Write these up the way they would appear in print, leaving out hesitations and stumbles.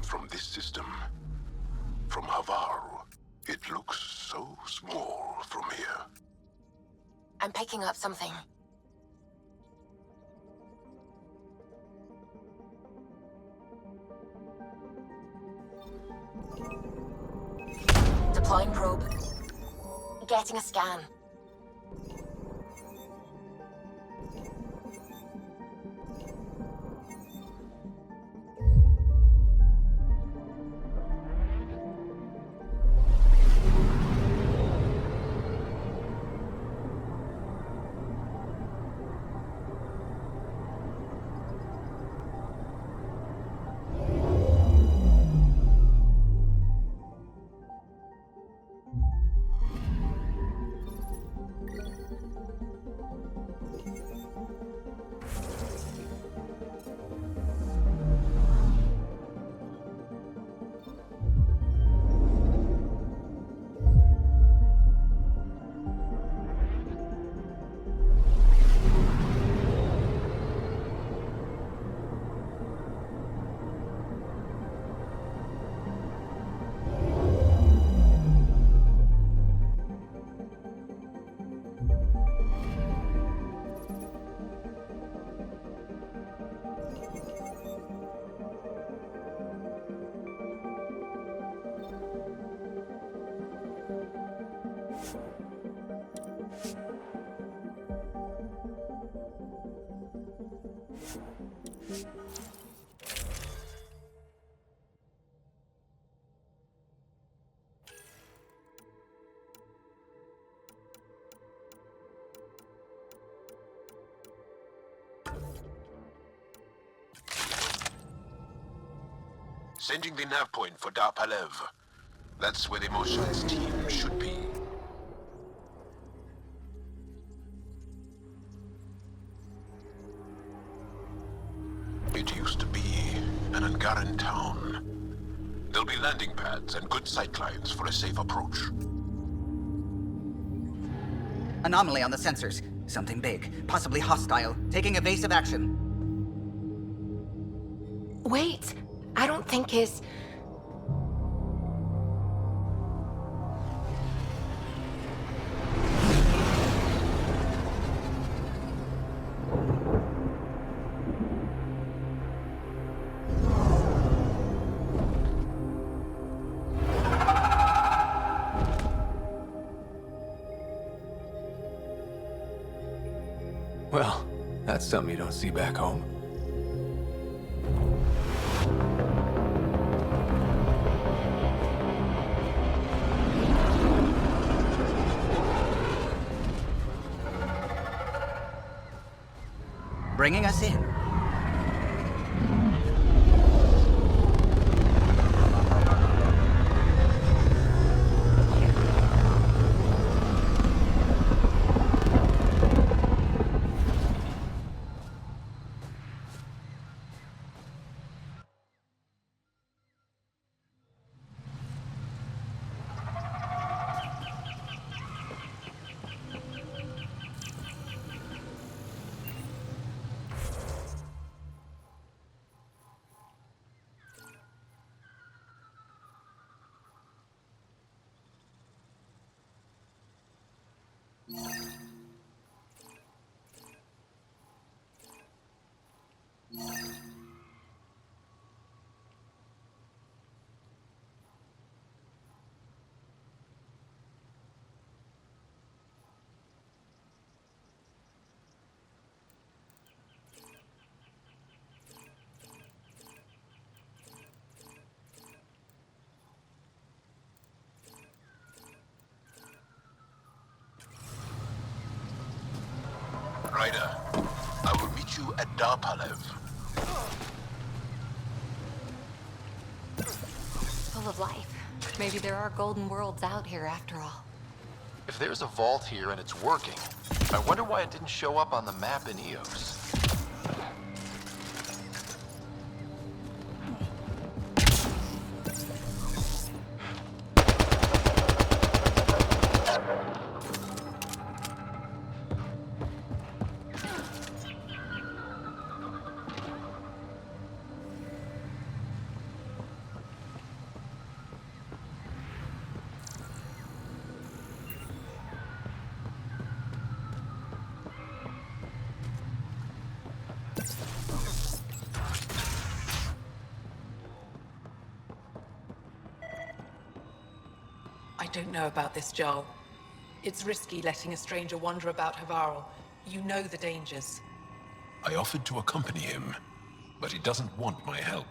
from this system. From Havarl. It looks so small from here. I'm picking up something. Deploying probe. Getting a scan. Sending the nav point for Darpalev. That's where the motionless team should be. It used to be an Angaran town. There'll be landing pads and good sightlines for a safe approach. Anomaly on the sensors. Something big, possibly hostile, taking evasive action. Wait! I don't think his... Well, that's something you don't see back home. Bringing us in. Ryder, I will meet you at Darpalev. Full of life. Maybe there are golden worlds out here after all. If there's a vault here and it's working, I wonder why it didn't show up on the map in Eos. don't know about this, Joel. It's risky letting a stranger wander about Havarl. You know the dangers. I offered to accompany him, but he doesn't want my help.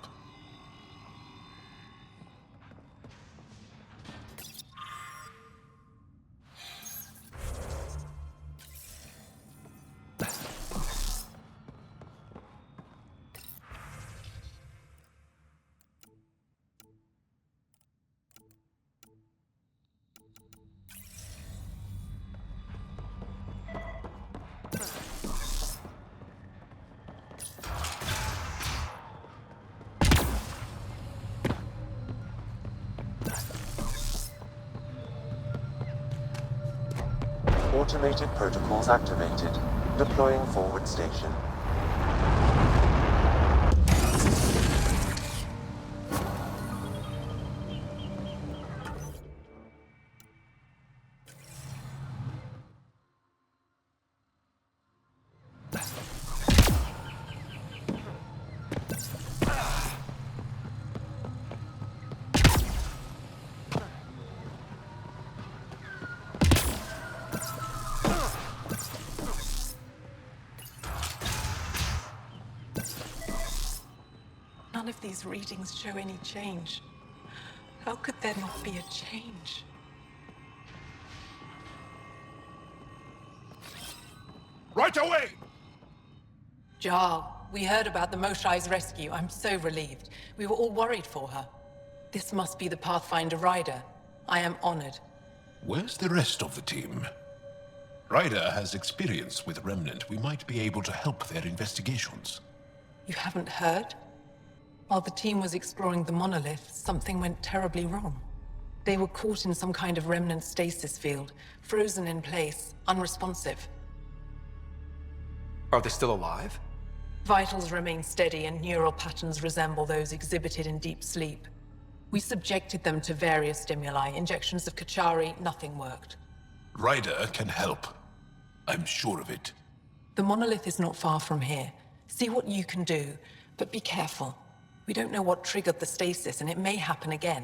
Automated protocols activated. Deploying forward station. None of these readings show any change. How could there not be a change? Right away! Jarl, we heard about the Moshai's rescue. I'm so relieved. We were all worried for her. This must be the Pathfinder Rider. I am honored. Where's the rest of the team? Ryder has experience with Remnant. We might be able to help their investigations. You haven't heard? While the team was exploring the monolith, something went terribly wrong. They were caught in some kind of Remnant stasis field, frozen in place, unresponsive. Are they still alive? Vitals remain steady and neural patterns resemble those exhibited in deep sleep. We subjected them to various stimuli, injections of Kachari, nothing worked. Ryder can help. I'm sure of it. The monolith is not far from here. See what you can do, but be careful. We don't know what triggered the stasis, and it may happen again.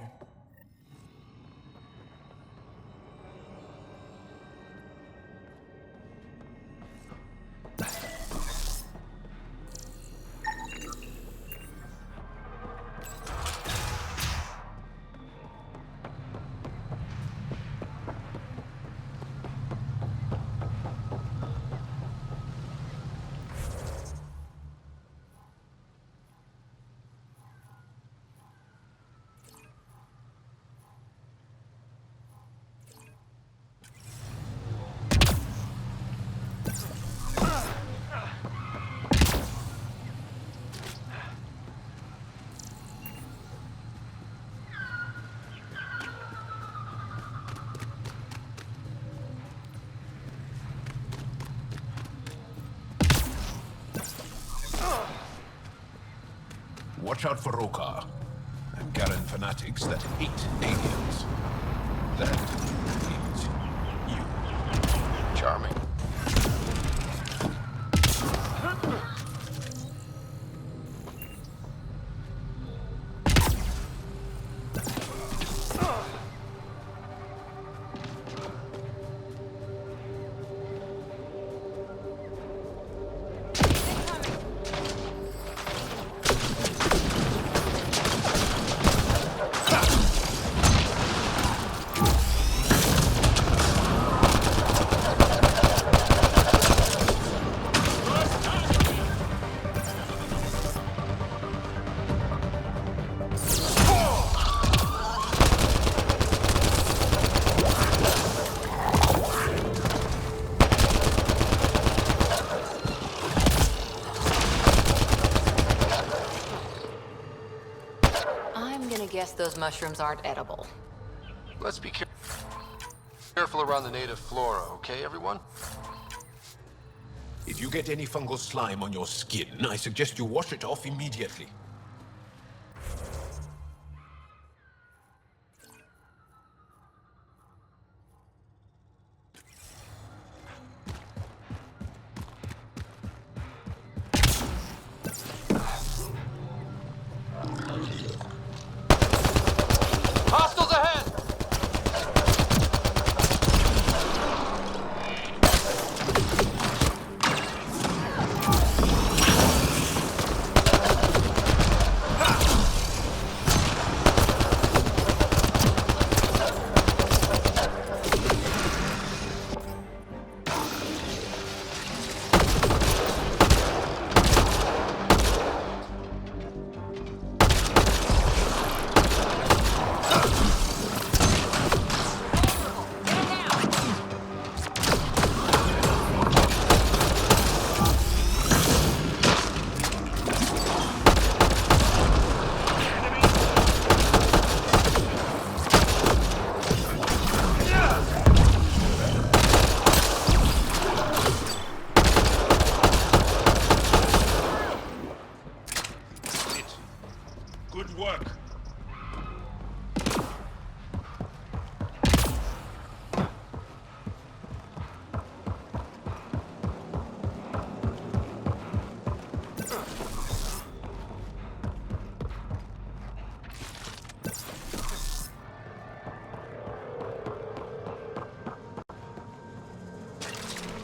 Watch out for Rokar. Angaran fanatics that hate aliens. That means you. Charming. Guess those mushrooms aren't edible. Let's be careful around the native flora, okay, everyone? If you get any fungal slime on your skin, I suggest you wash it off immediately. Hostiles ahead!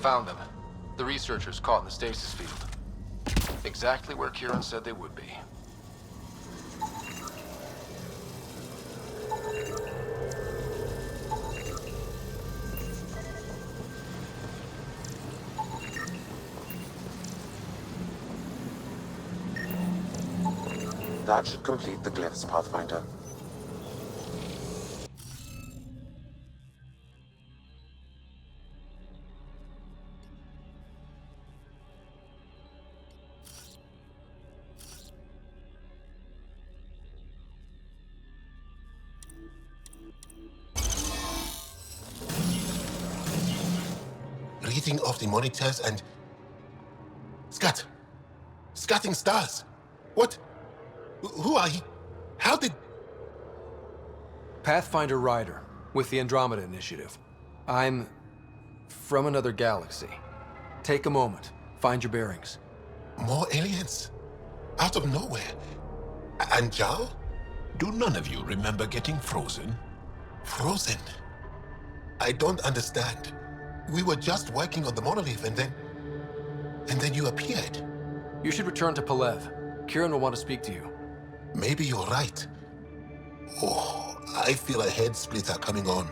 Found them. The researchers caught in the stasis field. Exactly where Kieran said they would be. That should complete the glyphs, Pathfinder. Reading of the monitors and... Scatting stars. What? Who are you? How did... Pathfinder Rider, with the Andromeda Initiative. I'm... from another galaxy. Take a moment. Find your bearings. More aliens? Out of nowhere? And Jal? Do none of you remember getting frozen? Frozen? I don't understand. We were just working on the monolith and then you appeared. You should return to Palev. Kieran will want to speak to you. Maybe you're right. Oh, I feel a head splitter coming on.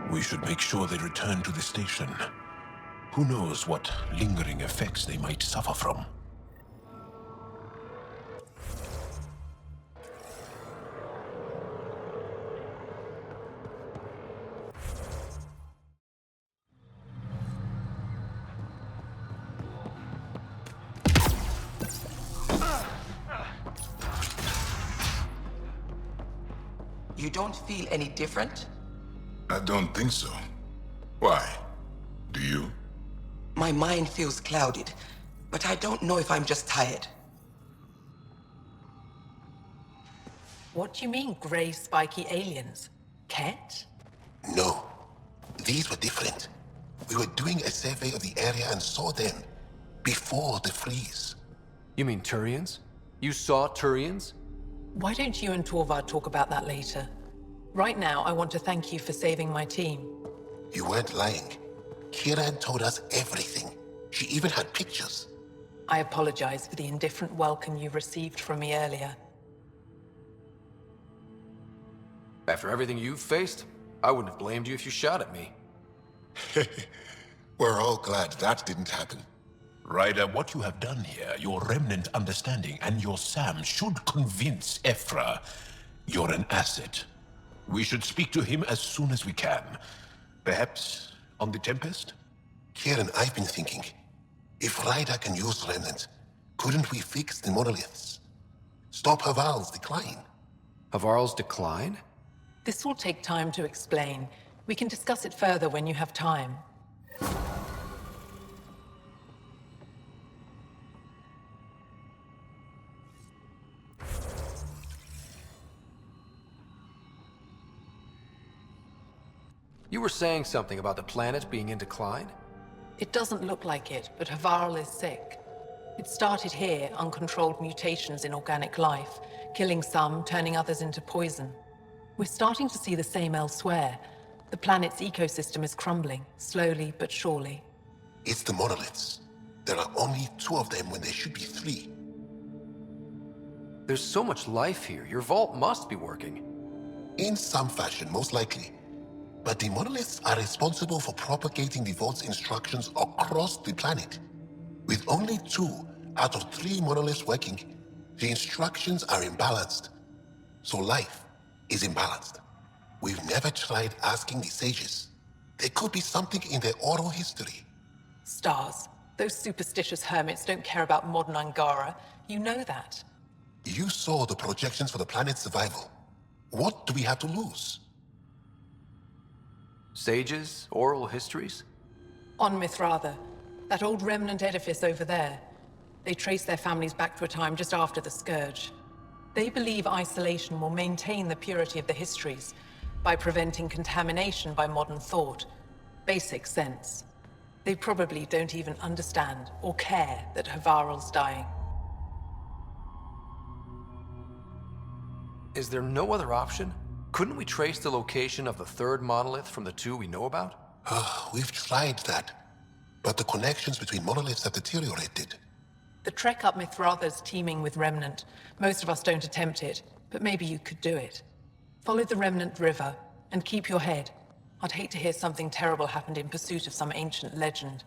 We should make sure they return to the station. Who knows what lingering effects they might suffer from. You don't feel any different? I don't think so. Why? Do you? My mind feels clouded, but I don't know if I'm just tired. What do you mean, grey, spiky aliens? Ket? No. These were different. We were doing a survey of the area and saw them before the freeze. You mean Turians? You saw Turians? Why don't you and Torvald talk about that later? Right now, I want to thank you for saving my team. You weren't lying. Kieran told us everything. She even had pictures. I apologize for the indifferent welcome you received from me earlier. After everything you've faced, I wouldn't have blamed you if you shot at me. We're all glad that didn't happen. Ryder, what you have done here, your Remnant understanding and your Sam should convince Ephra you're an asset. We should speak to him as soon as we can. Perhaps on the Tempest? Kieran, I've been thinking. If Ryder can use Remnant, couldn't we fix the monoliths? Stop Havarl's decline? Havarl's decline? This will take time to explain. We can discuss it further when you have time. You were saying something about the planet being in decline? It doesn't look like it, but Havarl is sick. It started here, uncontrolled mutations in organic life, killing some, turning others into poison. We're starting to see the same elsewhere. The planet's ecosystem is crumbling, slowly but surely. It's the monoliths. There are only 2 of them when there should be 3. There's so much life here, your vault must be working. In some fashion, most likely. But the monoliths are responsible for propagating the vault's instructions across the planet. With only 2 out of 3 monoliths working, the instructions are imbalanced. So life is imbalanced. We've never tried asking the sages. There could be something in their oral history. Stars. Those superstitious hermits don't care about modern Angara. You know that. You saw the projections for the planet's survival. What do we have to lose? Sages? Oral histories? On Mithrava, that old remnant edifice over there. They trace their families back to a time just after the Scourge. They believe isolation will maintain the purity of the histories by preventing contamination by modern thought. Basic sense. They probably don't even understand or care that Havarl's dying. Is there no other option? Couldn't we trace the location of the 3rd monolith from the 2 we know about? We've tried that, but the connections between monoliths have deteriorated. The trek up Mithrava's teeming with Remnant. Most of us don't attempt it, but maybe you could do it. Follow the Remnant River, and keep your head. I'd hate to hear something terrible happened in pursuit of some ancient legend.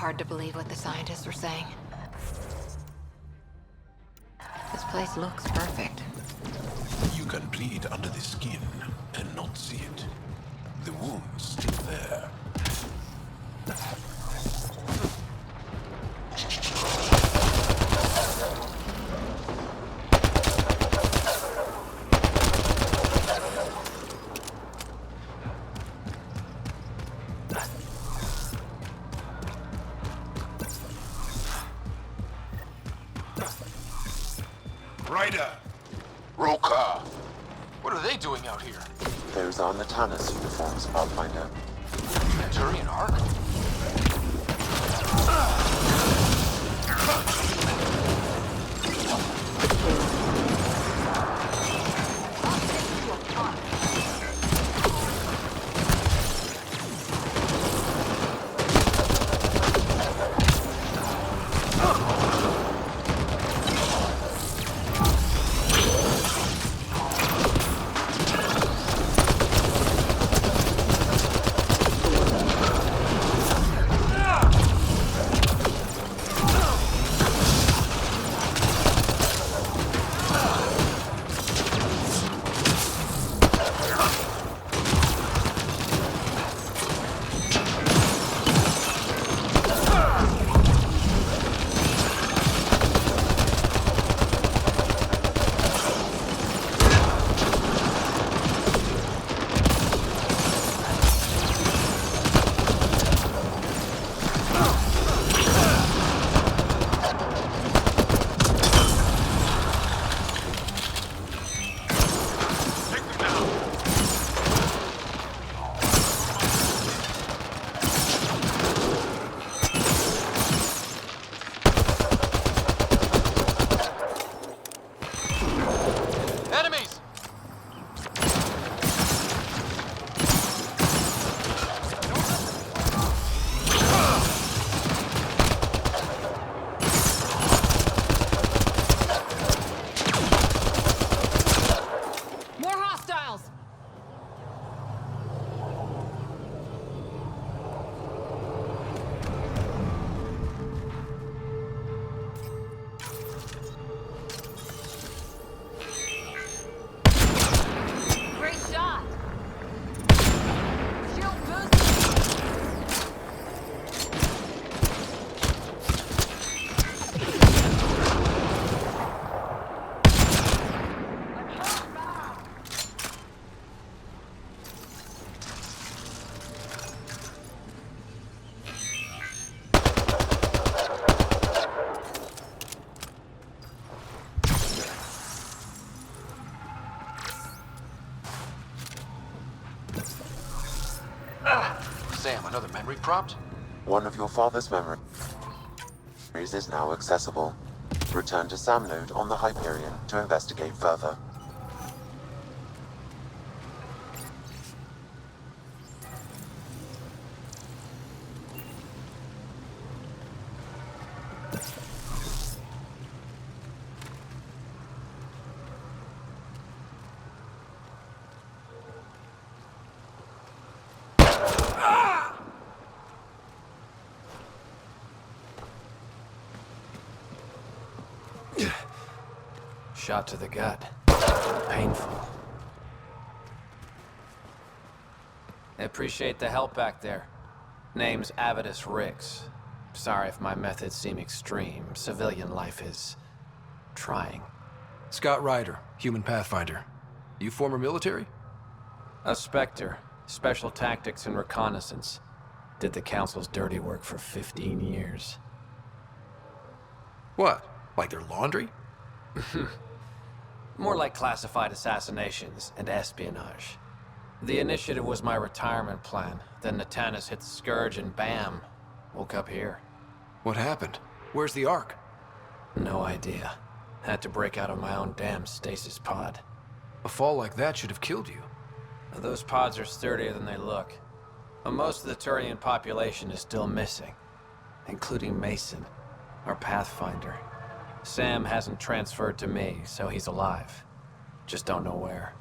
Hard to believe what the scientists were saying. This place looks perfect. You can bleed under the skin and not see it. The wound's still there. Roka! What are they doing out here? Those are Natana's uniforms, Pathfinder. Turian arc? Another memory prompt? One of your father's memories is now accessible. Return to Sam Node on the Hyperion to investigate further. Shot to the gut. Painful. I appreciate the help back there. Name's Avidus Rix. Sorry if my methods seem extreme. Civilian life is trying. Scott Ryder, human pathfinder. You former military? A Spectre. Special tactics and reconnaissance. Did the Council's dirty work for 15 years. What? Like their laundry? More like classified assassinations and espionage. The initiative was my retirement plan. Then Natanis hit the Scourge and bam, woke up here. What happened? Where's the Ark? No idea. Had to break out of my own damn stasis pod. A fall like that should have killed you. Those pods are sturdier than they look. But most of the Turian population is still missing, including Mason, our pathfinder. Sam hasn't transferred to me, so he's alive. Just don't know where.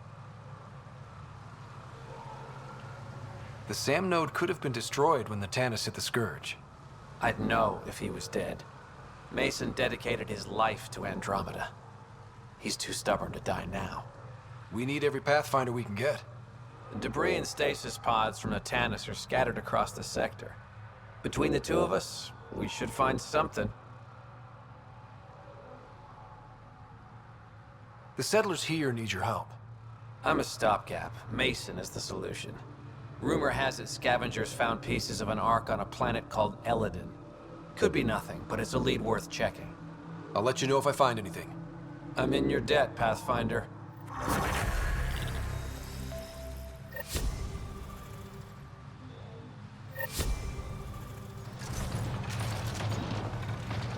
The Sam node could have been destroyed when the Tannis hit the Scourge. I'd know if he was dead. Mason dedicated his life to Andromeda. He's too stubborn to die now. We need every pathfinder we can get. The debris and stasis pods from the Tannis are scattered across the sector. Between the two of us, we should find something. The settlers here need your help. I'm a stopgap. Mason is the solution. Rumor has it scavengers found pieces of an Ark on a planet called Eladin. Could be nothing, but it's a lead worth checking. I'll let you know if I find anything. I'm in your debt, Pathfinder.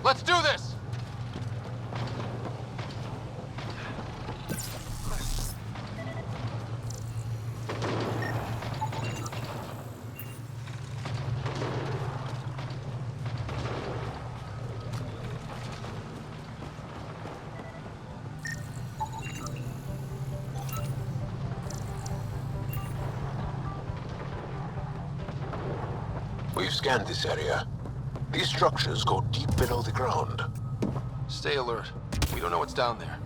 Let's do this! We've scanned this area. These structures go deep below the ground. Stay alert. We don't know what's down there.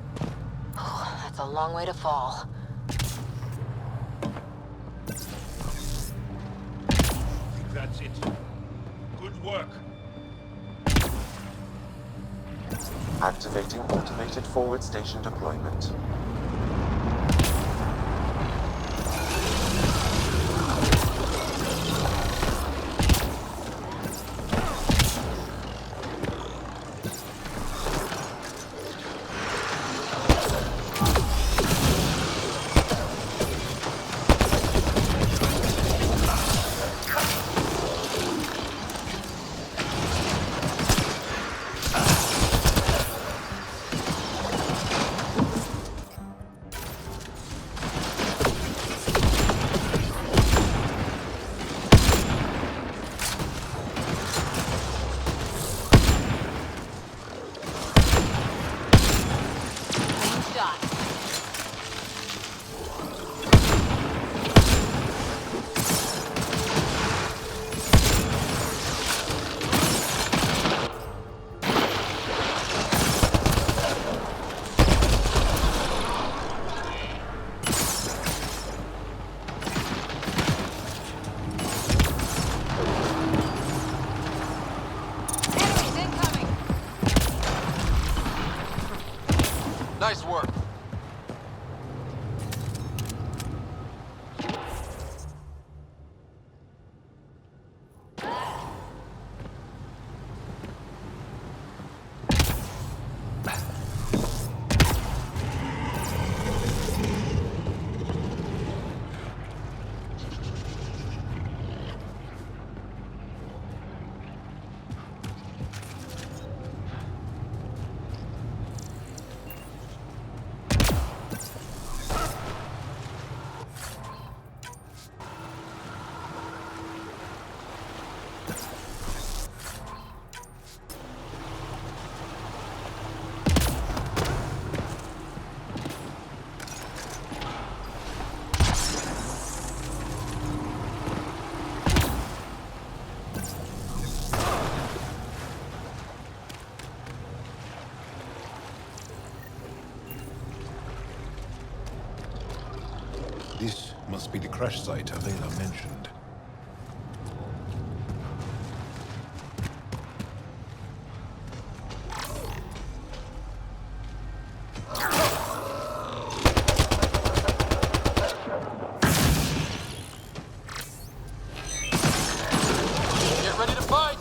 Oh, that's a long way to fall. I think that's it. Good work. Activating automated forward station deployment. This must be the crash site Avela mentioned. Get ready to fight!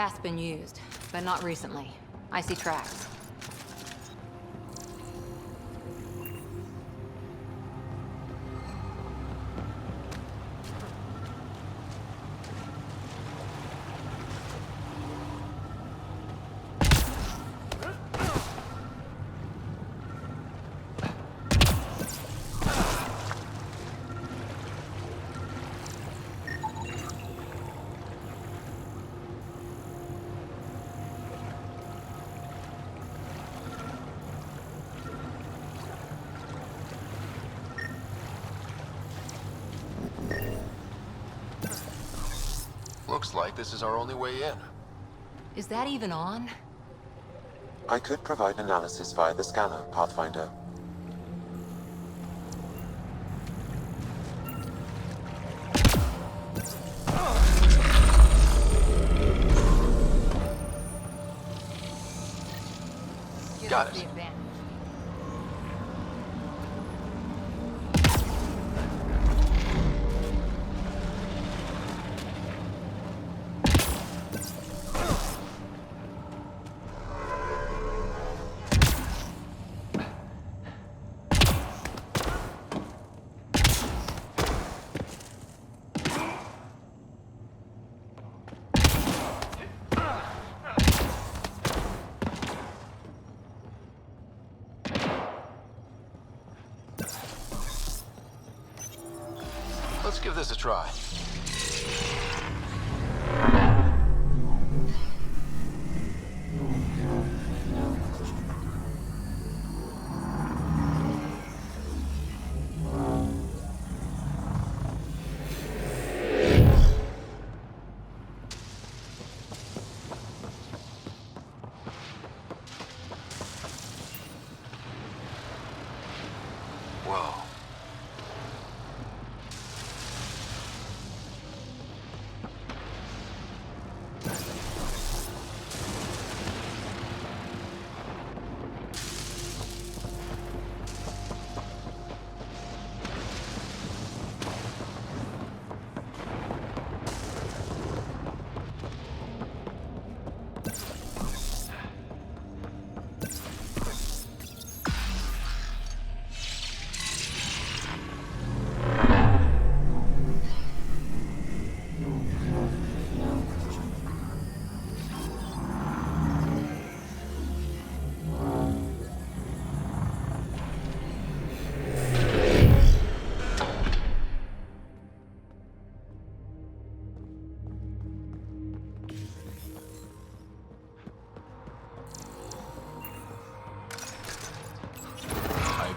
path's been used, but not recently. I see tracks. Looks like this is our only way in. Is that even on? I could provide analysis via the scanner, Pathfinder. Got it. Let's give this a try. Whoa.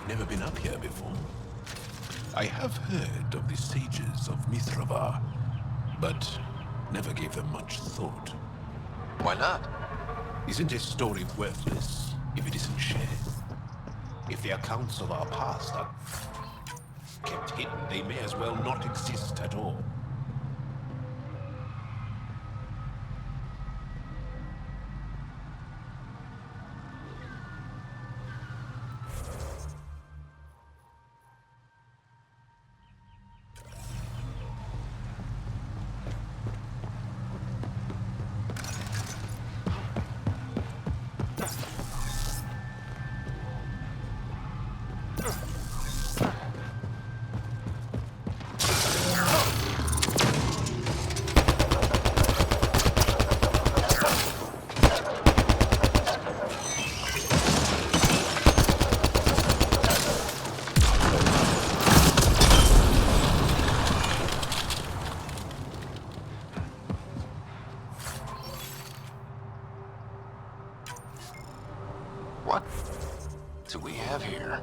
Never been up here before. I have heard of the sages of Mithrava, but never gave them much thought. Why not? Isn't a story worthless if it isn't shared? If the accounts of our past are kept hidden, they may as well not exist at all. What do we have here?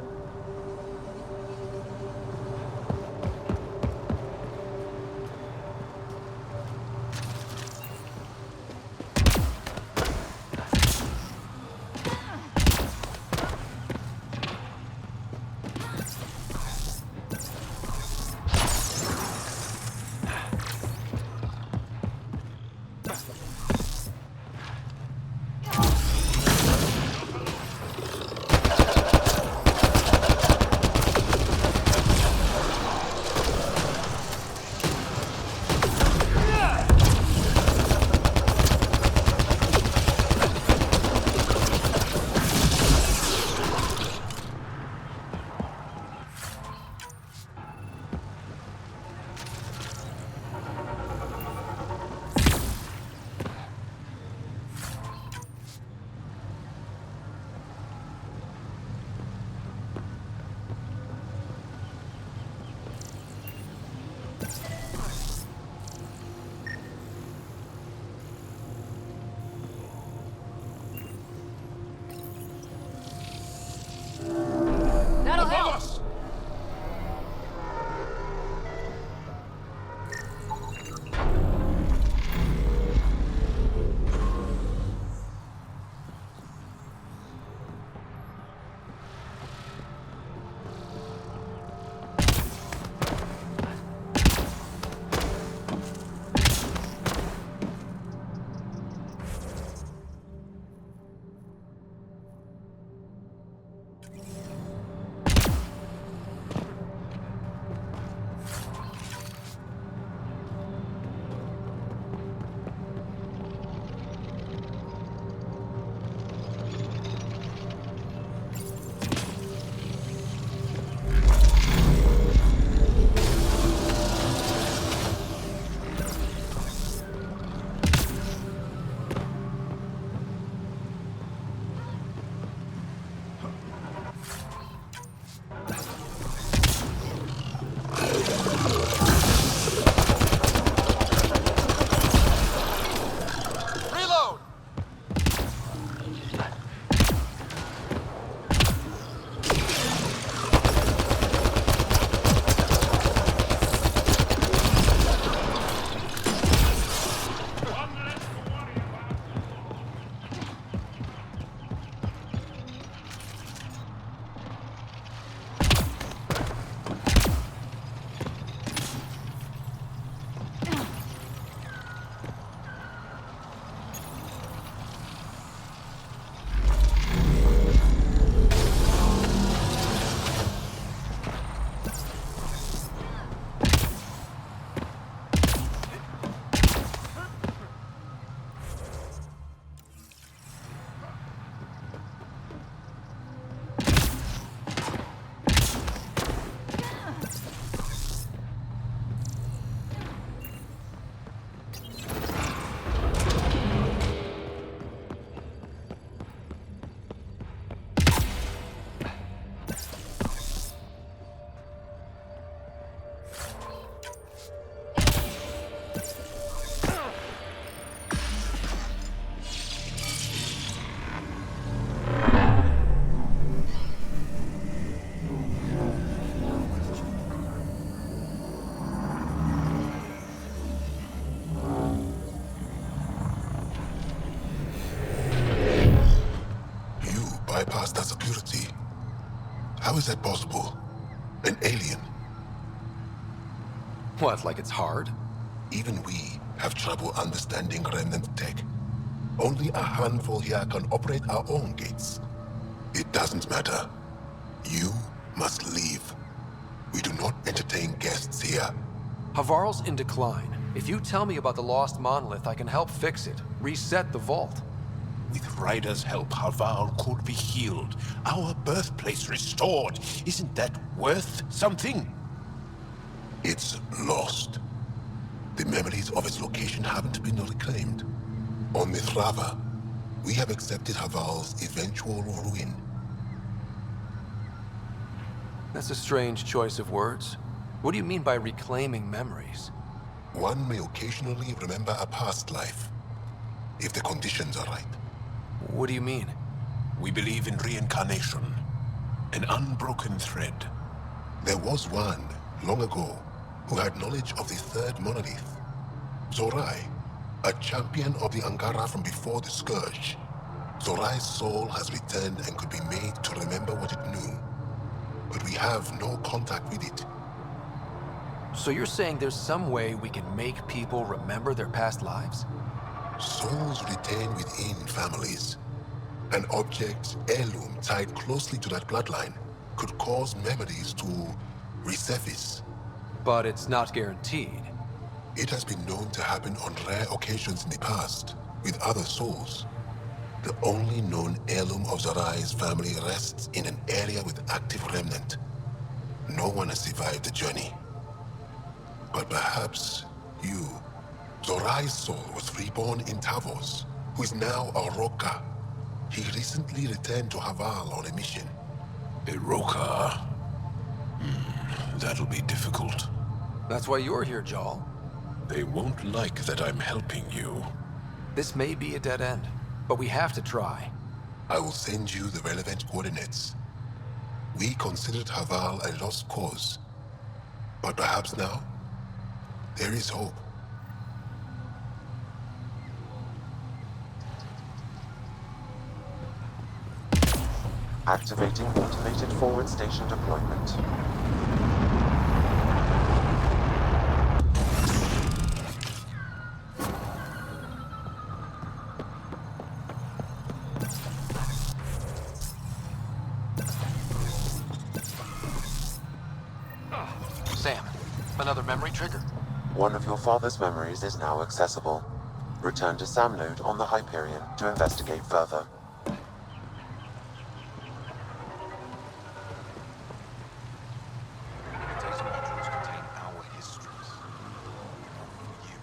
bypassed that security. How is that possible? An alien? What, like it's hard? Even we have trouble understanding Remnant tech. Only a handful here can operate our own gates. It doesn't matter. You must leave. We do not entertain guests here. Havarl's in decline. If you tell me about the lost monolith, I can help fix it. Reset the vault. With Ryder's help, Havarl could be healed. Our birthplace restored. Isn't that worth something? It's lost. The memories of its location haven't been reclaimed. On Mithrava, we have accepted Havarl's eventual ruin. That's a strange choice of words. What do you mean by reclaiming memories? One may occasionally remember a past life, if the conditions are right. What do you mean? We believe in reincarnation, an unbroken thread. There was one, long ago, who had knowledge of the third monolith. Zorai, a champion of the Angara from before the Scourge. Zorai's soul has returned and could be made to remember what it knew. But we have no contact with it. So you're saying there's some way we can make people remember their past lives? Souls retain within families. An object, heirloom, tied closely to that bloodline could cause memories to resurface. But it's not guaranteed. It has been known to happen on rare occasions in the past, with other souls. The only known heirloom of Zorai's family rests in an area with active remnant. No one has survived the journey. But perhaps you. Zorai's soul was reborn in Tavos, who is now a Roka. He recently returned to Havarl on a mission. A Roka? That'll be difficult. That's why you're here, Jarl. They won't like that I'm helping you. This may be a dead end, but we have to try. I will send you the relevant coordinates. We considered Havarl a lost cause. But perhaps now, there is hope. Activating automated forward station deployment. Sam, another memory trigger. One of your father's memories is now accessible. Return to Sam node on the Hyperion to investigate further. Data modules contain our histories. You.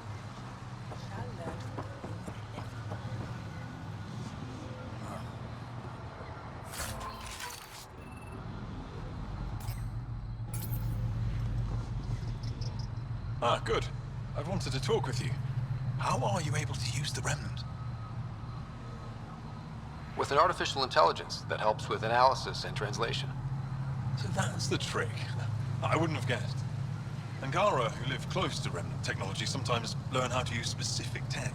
Ah, good. I've wanted to talk with you. How are you able to use the Remnant? With an artificial intelligence that helps with analysis and translation. So that's the trick. I wouldn't have guessed. Angara, who live close to Remnant technology, sometimes learn how to use specific tech.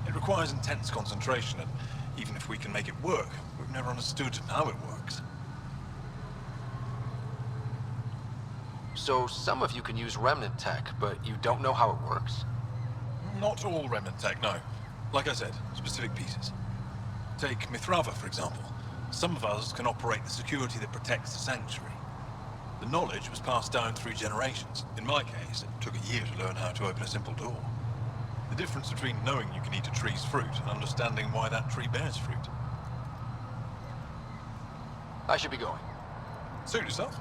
It requires intense concentration, and even if we can make it work, we've never understood how it works. So some of you can use Remnant tech, but you don't know how it works? Not all Remnant tech, no. Like I said, specific pieces. Take Mithrava, for example. Some of us can operate the security that protects the sanctuary. The knowledge was passed down through generations. In my case, it took a year to learn how to open a simple door. The difference between knowing you can eat a tree's fruit and understanding why that tree bears fruit. I should be going. Suit yourself.